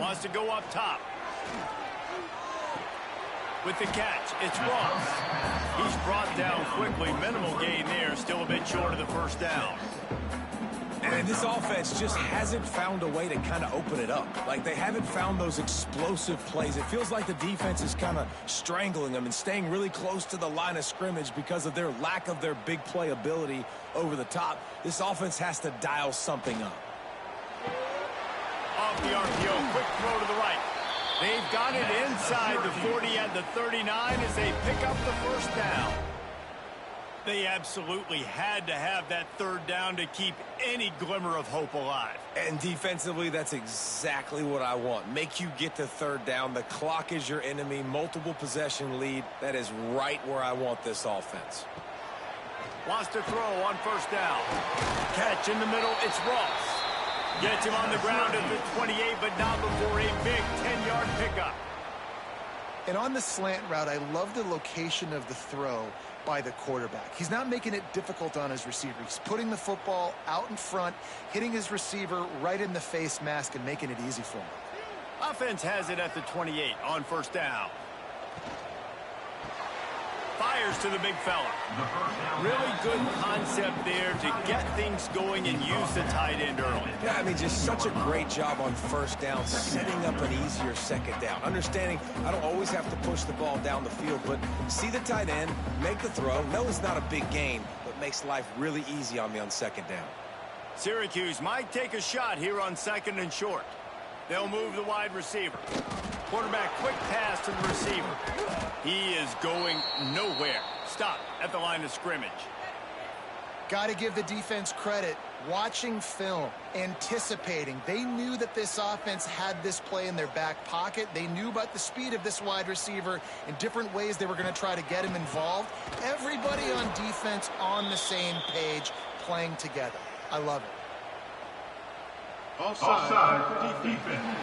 Wants to go up top. With the catch, it's Ross. He's brought down quickly. Minimal gain there, still a bit short of the first down. And this offense just hasn't found a way to kind of open it up. Like, they haven't found those explosive plays. It feels like the defense is kind of strangling them and staying really close to the line of scrimmage because of their lack of their big play ability over the top. This offense has to dial something up. Off the RPO, quick throw to the right. They've got it inside the 40 and the 39 as they pick up the first down. They absolutely had to have that third down to keep any glimmer of hope alive. And defensively, that's exactly what I want. Make you get to third down. The clock is your enemy. Multiple possession lead. That is right where I want this offense. Wants to throw on first down. Catch in the middle. It's Ross. Gets him on the ground at the 28, but not before a big 10-yard pickup. And on the slant route, I love the location of the throw by the quarterback. He's not making it difficult on his receiver. He's putting the football out in front, hitting his receiver right in the face mask and making it easy for him. Offense has it at the 28 on first down. Fires to the big fella. Really good concept there to get things going and use the tight end early. Yeah, I mean, just such a great job on first down, setting up an easier second down. Understanding I don't always have to push the ball down the field, but see the tight end, make the throw. No, it's not a big gain, but makes life really easy on me on second down. Syracuse might take a shot here on second and short. They'll move the wide receiver. Quarterback quick pass to the receiver. He is going nowhere. Stop at the line of scrimmage. Got to give the defense credit. Watching film, anticipating. They knew that this offense had this play in their back pocket. They knew about the speed of this wide receiver in different ways they were going to try to get him involved. Everybody on defense on the same page, playing together. I love it. Offside defense.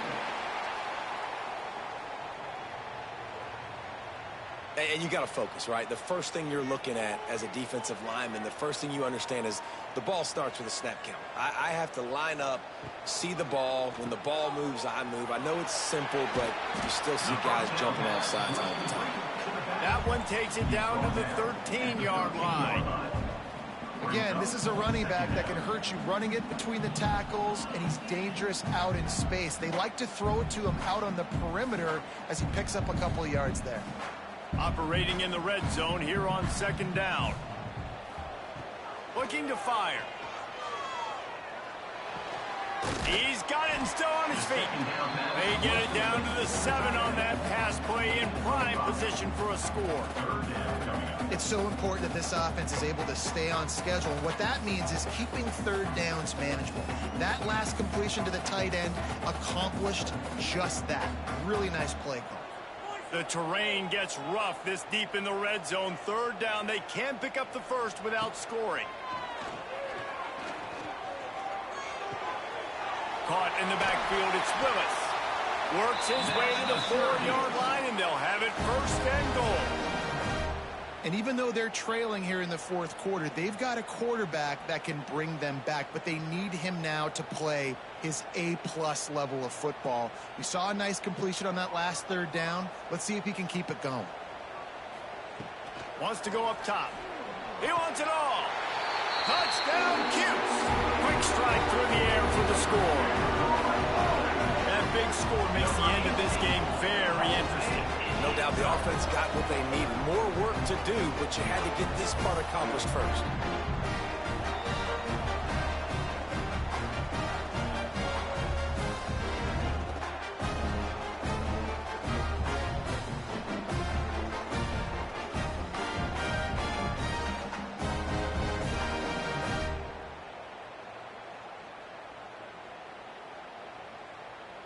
And you got to focus, right? The first thing you're looking at as a defensive lineman, the first thing you understand is the ball starts with a snap count. I have to line up, see the ball. When the ball moves, I move. I know it's simple, but you still see guys jumping off sides all the time. That one takes it down to the 13-yard line. Again, this is a running back that can hurt you running it between the tackles, and he's dangerous out in space. They like to throw it to him out on the perimeter as he picks up a couple of yards there. Operating in the red zone here on second down. Looking to fire. He's got it and still on his feet. They get it down to the 7 on that pass play in prime position for a score. It's so important that this offense is able to stay on schedule. What that means is keeping third downs manageable. That last completion to the tight end accomplished just that. Really nice play call. The terrain gets rough this deep in the red zone. Third down, they can't pick up the first without scoring. Caught in the backfield, it's Willis. Works his way to the 4-yard line, and they'll have it first and goal. And even though they're trailing here in the fourth quarter, they've got a quarterback that can bring them back, but they need him now to play his A-plus level of football. We saw a nice completion on that last third down. Let's see if he can keep it going. Wants to go up top. He wants it all. Touchdown, Cuse. Quick strike through the air for the score. That big score makes the end of this game very interesting. No doubt the offense got what they need. More work to do, but you had to get this part accomplished first.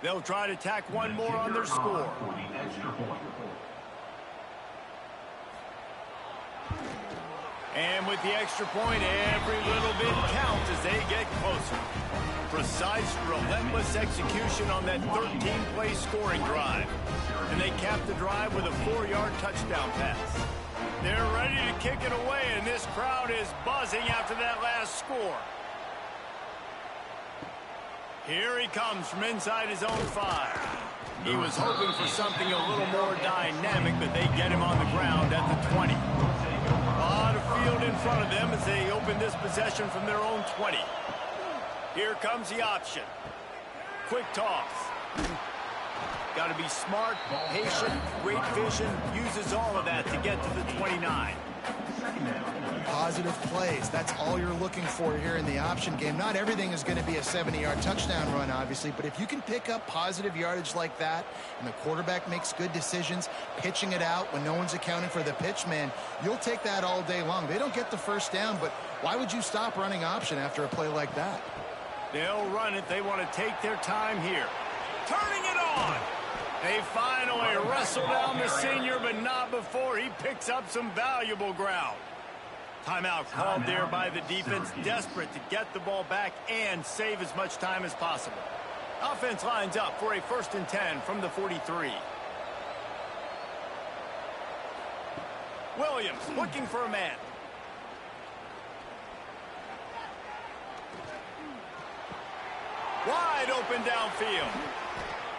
They'll try to tack one more on their score. And with the extra point, every little bit counts as they get closer. Precise, relentless execution on that 13-play scoring drive. And they cap the drive with a 4-yard touchdown pass. They're ready to kick it away, and this crowd is buzzing after that last score. Here he comes from inside his own 5. He was hoping for something a little more dynamic, but they get him on the ground at the 20. A lot of field in front of them as they open this possession from their own 20. Here comes the option. Quick toss. Got to be smart, patient, great vision, uses all of that to get to the 29. Positive plays. That's all you're looking for here in the option game. Not everything is going to be a 70-yard touchdown run, obviously, but if you can pick up positive yardage like that and the quarterback makes good decisions, pitching it out when no one's accounting for the pitch, man, you'll take that all day long. They don't get the first down, but why would you stop running option after a play like that? They'll run it. They want to take their time here. Turning it on. They finally wrestle down the senior, but not before he picks up some valuable ground. Timeout called there by the defense, desperate to get the ball back and save as much time as possible. Offense lines up for a 1st and 10 from the 43. Williams looking for a man. Wide open downfield.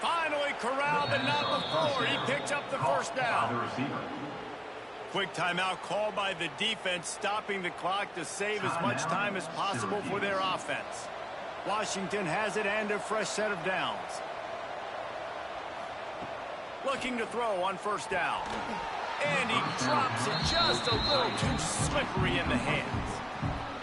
Finally corralled, but not before. He picks up the first down. Quick timeout called by the defense, stopping the clock to save as much time as possible for their offense. Washington has it and a fresh set of downs. Looking to throw on first down. And he drops it just a little too slippery in the hands.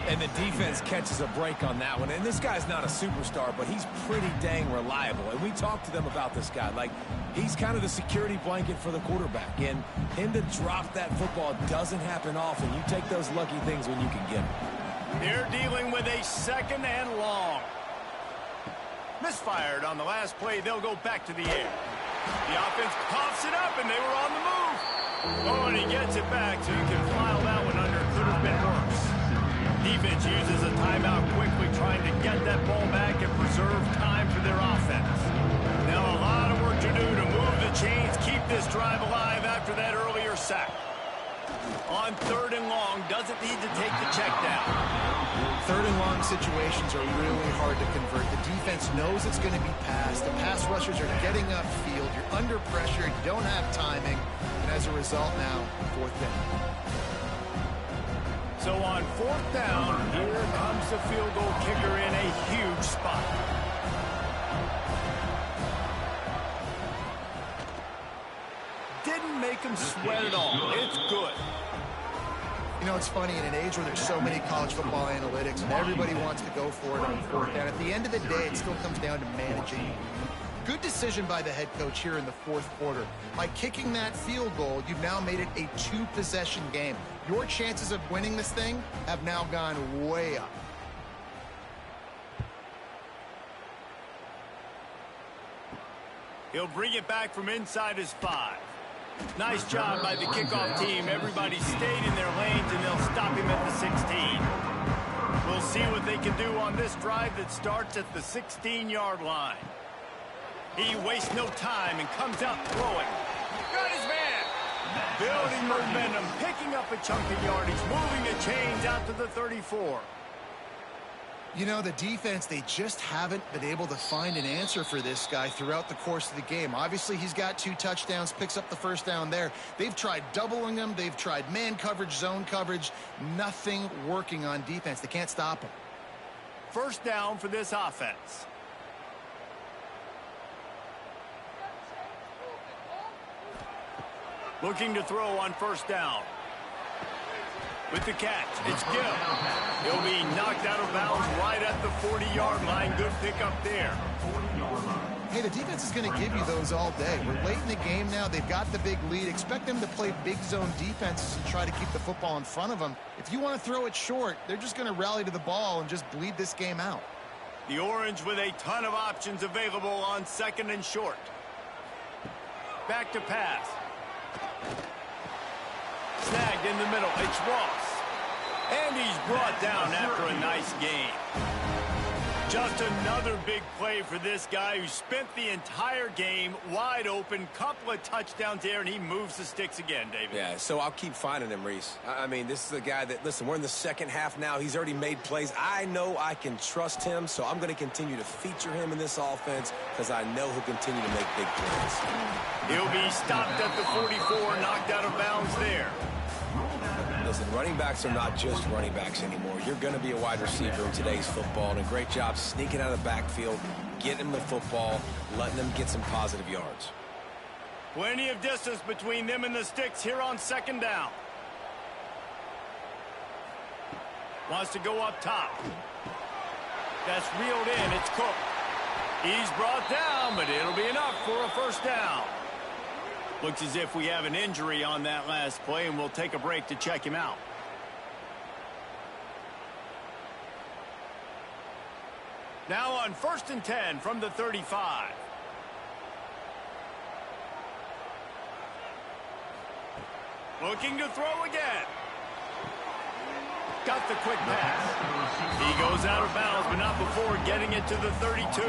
And the defense catches a break on that one. And this guy's not a superstar, but he's pretty dang reliable. And we talked to them about this guy. Like, he's kind of the security blanket for the quarterback. And him to drop that football doesn't happen often. You take those lucky things when you can get them. They're dealing with a second and long. Misfired on the last play. They'll go back to the air. The offense coughs it up, and they were on the move. Oh, and he gets it back, so you can file that one under. Could have been worse. Defense uses a timeout quickly, trying to get that ball back and preserve time for their offense. Now a lot of work to do to move the chains, keep this drive alive after that earlier sack. On third and long, doesn't need to take the check down. Third and long situations are really hard to convert. The defense knows it's going to be passed. The pass rushers are getting upfield. You're under pressure. You don't have timing. And as a result now, fourth down. So on fourth down, here comes the field goal kicker in a huge spot. Didn't make him sweat at all. It's good. You know, it's funny, in an age where there's so many college football analytics and everybody wants to go for it on fourth down, at the end of the day, it still comes down to managing. Good decision by the head coach here in the fourth quarter. By kicking that field goal, you've now made it a two-possession game. Your chances of winning this thing have now gone way up. He'll bring it back from inside his 5. Nice job by the kickoff team. Everybody stayed in their lanes, and they'll stop him at the 16. We'll see what they can do on this drive that starts at the 16-yard line. He wastes no time and comes out throwing. Got his man. Building momentum, picking up a chunk of yardage, moving the chains out to the 34. You know, the defense, they just haven't been able to find an answer for this guy throughout the course of the game. Obviously, he's got 2 touchdowns, picks up the first down there. They've tried doubling him. They've tried man coverage, zone coverage. Nothing working on defense. They can't stop him. First down for this offense. Looking to throw on first down. With the catch, it's Gill. He'll be knocked out of bounds right at the 40-yard line. Good pickup there. Hey, the defense is going to give you those all day. We're late in the game now. They've got the big lead. Expect them to play big zone defenses and try to keep the football in front of them. If you want to throw it short, they're just going to rally to the ball and just bleed this game out. The Orange with a ton of options available on second and short. Back to pass. Snagged in the middle. It's Ross. And he's brought down after a nice gain. Just another big play for this guy who spent the entire game wide open. Couple of touchdowns there, and he moves the sticks again, David. Yeah, so I'll keep finding him, Reese. I mean, this is a guy that, listen, we're in the second half now. He's already made plays. I know I can trust him, so I'm going to continue to feature him in this offense because I know he'll continue to make big plays. He'll be stopped at the 44, knocked out of bounds there. Listen, running backs are not just running backs anymore. You're going to be a wide receiver in today's football, and a great job sneaking out of the backfield, getting the football, letting them get some positive yards. Plenty of distance between them and the sticks here on second down. Wants to go up top. That's reeled in. It's Cook. He's brought down, but it'll be enough for a first down. Looks as if we have an injury on that last play, and we'll take a break to check him out. Now on 1st and 10 from the 35. Looking to throw again. Got the quick pass. He goes out of bounds, but not before getting it to the 32.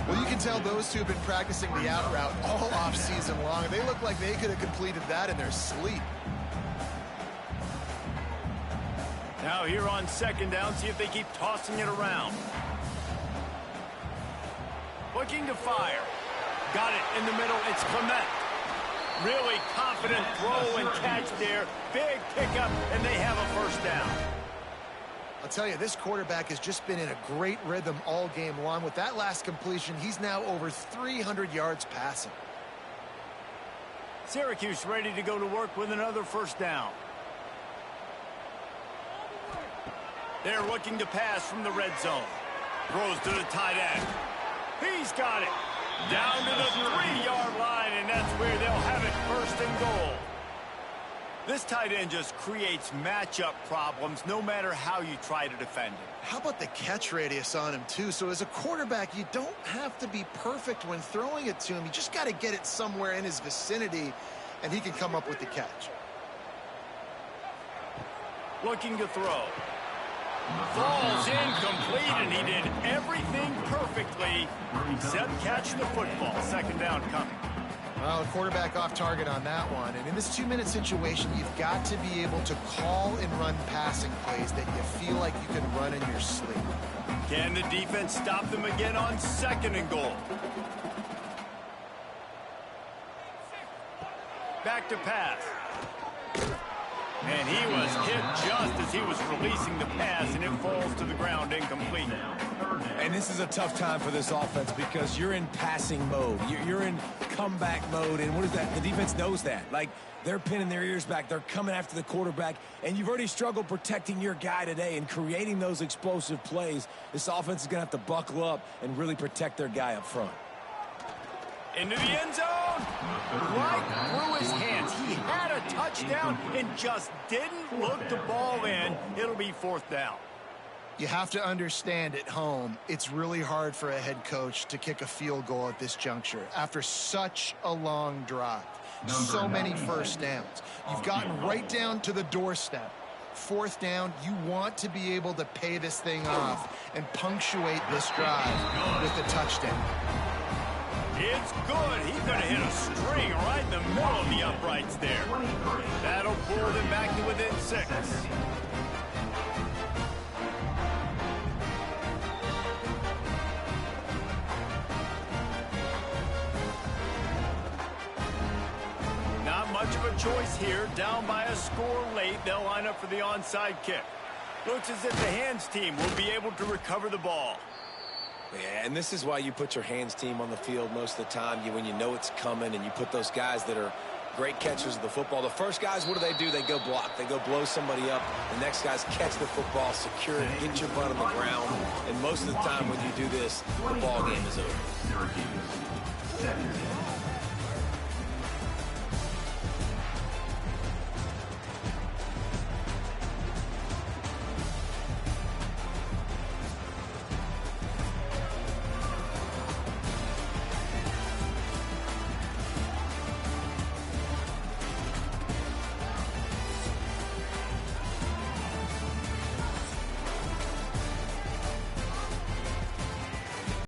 Well, you can tell those two have been practicing the out route all off season long. They look like they could have completed that in their sleep. Now here on second down, see if they keep tossing it around. Looking to fire. Got it in the middle. It's Clement. Really confident throw and catch there. Big pickup, and they have a first down. I'll tell you, this quarterback has just been in a great rhythm all game long. With that last completion, he's now over 300 yards passing. Syracuse ready to go to work with another first down. They're looking to pass from the red zone. Throws to the tight end. He's got it. Down to the 3-yard line, and that's where they'll have it first and goal. This tight end just creates matchup problems no matter how you try to defend it. How about the catch radius on him, too? So as a quarterback, you don't have to be perfect when throwing it to him. You just got to get it somewhere in his vicinity, and he can come up with the catch. Looking to throw. Falls incomplete, and he did everything perfectly except catch the football. Second down coming. Well, a quarterback off target on that one. And in this 2-minute situation, you've got to be able to call and run passing plays that you feel like you can run in your sleep. Can the defense stop them again on second and goal? Back to pass. And he was hit just as he was releasing the pass, and it falls to the ground incomplete. And this is a tough time for this offense because you're in passing mode. You're in comeback mode, and what is that? The defense knows that. Like, they're pinning their ears back. They're coming after the quarterback, and you've already struggled protecting your guy today and creating those explosive plays. This offense is going to have to buckle up and really protect their guy up front. Into the end zone. Right through his hands. He had a touchdown and just didn't look the ball in. It'll be fourth down. You have to understand at home, it's really hard for a head coach to kick a field goal at this juncture after such a long drive. So many first downs. You've gotten right down to the doorstep. Fourth down, you want to be able to pay this thing off and punctuate this drive with a touchdown. It's good. He's going to hit a string right in the middle of the uprights there. That'll pull them back to within 6. Not much of a choice here. Down by a score late. They'll line up for the onside kick. Looks as if the hands team will be able to recover the ball. Yeah, and this is why you put your hands team on the field most of the time. When you know it's coming, and you put those guys that are great catchers of the football. The first guys, what do? They go block. They go blow somebody up. The next guys catch the football, secure it, get your butt on the ground. And most of the time when you do this, the ball game is over. Syracuse.